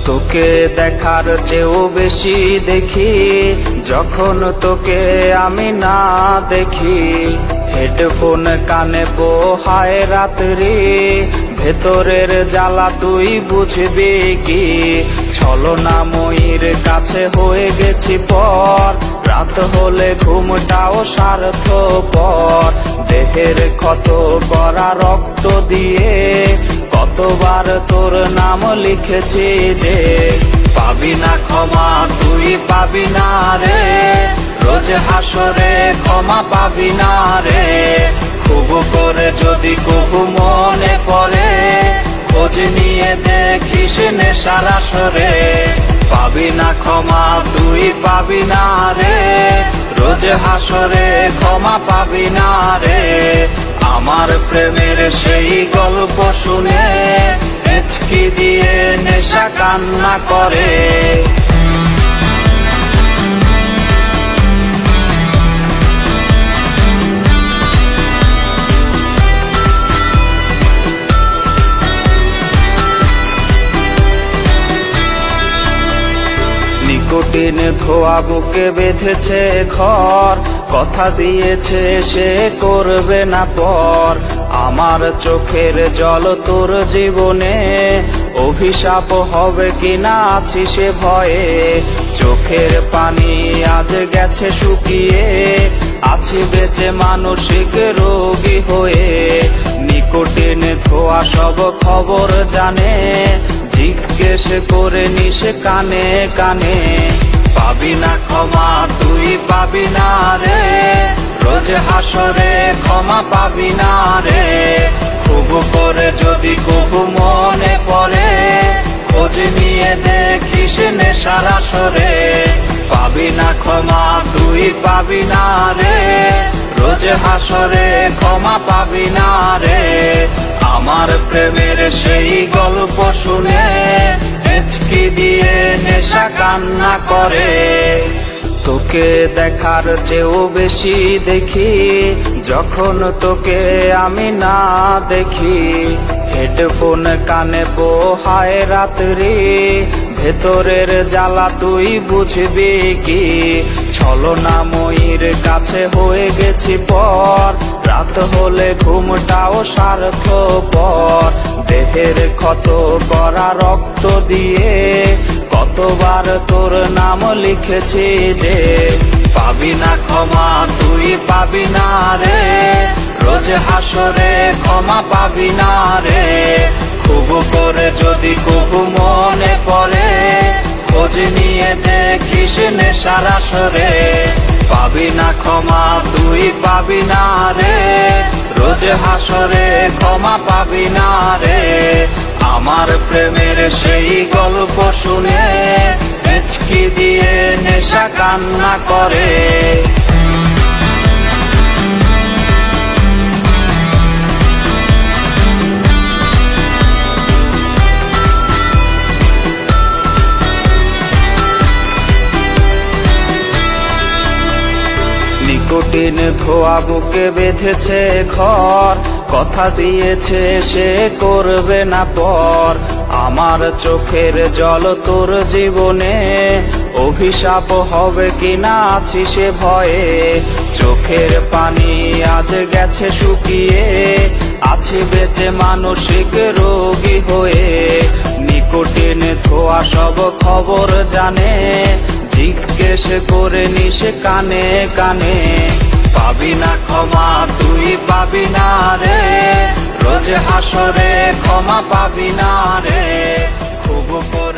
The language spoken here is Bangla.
তোকে দেখার চেয়েও বেশি দেখি যখন তোকে আমি না দেখি। হেডফোন কানে পোহায় রাত্রি, ভেতরের জ্বালা তুই বুঝবি কি। ছলনাময়ীর কাছে হয়ে গেছি পর, রাত হলে ঘুমটাও স্বার্থপর। দেহের ক্ষত করা রক্ত দিয়ে কতবার তোর নাম লিখেছি যে, পাবি না ক্ষমা তুই পাবি না রে, রোজ হাসরে ক্ষমা পাবি না রে। খুব করে যদি কবু মনে পড়ে, খোঁজ নিয়ে দেখিস নেশার আসরে। পাবি না ক্ষমা তুই পাবি না রে, রোজ হাসরে ক্ষমা পাবি না রে। আমার প্রেমের সেই গল্প শুনে হেঁচকি দিয়ে নেশা কান্না করে। নিকোটিন ধোয়া বুকে বেঁধেছে ঘর, কথা দিয়েছে সে করবে না পর। আমার চোখের জল তোর জীবনে অভিশাপ হবে কিনা আছি সে ভয়ে। চোখের পানি আজ গেছে শুকিয়ে, আছি বেঁচে মানসিক রোগী হয়ে। নিকোটিন ধোয়া সব খবর জানে, জিজ্ঞেস করে নিস কানে কানে। পাবি না ক্ষমা তুই পাবি না রে, রোজ হাসরে ক্ষমা পাবি না রে। খুব করে যদি কবু মনে পড়ে, খোঁজ নিয়ে দেখিস নেশার আসরে। পাবি না ক্ষমা তুই পাবি না রে, রোজ হাসরে ক্ষমা পাবি না রে। আমার প্রেমের সেই গল্প শুনে হেঁচকি দিয়ে নেশা কান্না করে। তোকে দেখার চেয়েও বেশি দেখি যখন তোকে আমি না দেখি। হেডফোন কানে পোহায় রাত্রি, ভেতরের জ্বালা তুই বুঝবি কি। ছলনাময়ীর কাছে হয়ে গেছি পর, রাত হলে ঘুমটাও স্বার্থপর। দেহের ক্ষত করা রক্ত দিয়ে কতবার তোর নাম লিখেছি যে, পাবি না ক্ষমা তুই পাবি না রে, রোজ হাসরে ক্ষমা পাবি না রে। খুব করে যদি কবু মনে পড়ে, খোঁজ নিয়ে দেখিস নেশার আসরে। পাবি না ক্ষমা তুই পাবি না রে, রোজ হাসরে ক্ষমা পাবি না রে। আমার প্রেমের সেই গল্প শুনে হেঁচকি দিয়ে নেশা কান্না করে। নিকোটিন ধোয়া বুকে বেঁধেছে ঘর, কথা দিয়েছে সে করবে না পর। আমার চোখের জল তোর জীবনে অভিশাপ হবে কিনা আছি সে ভয়ে। চোখের পানি আজ গেছে শুকিয়ে, আছি বেঁচে মানসিক রোগী হয়ে। নিকোটিন ধোয়া সব খবর জানে, জিজ্ঞেস করে নিস কানে কানে। পাবি না ক্ষমা তুই পাবি না রে, রোজ হাসরে ক্ষমা পাবি না রে। খুব করে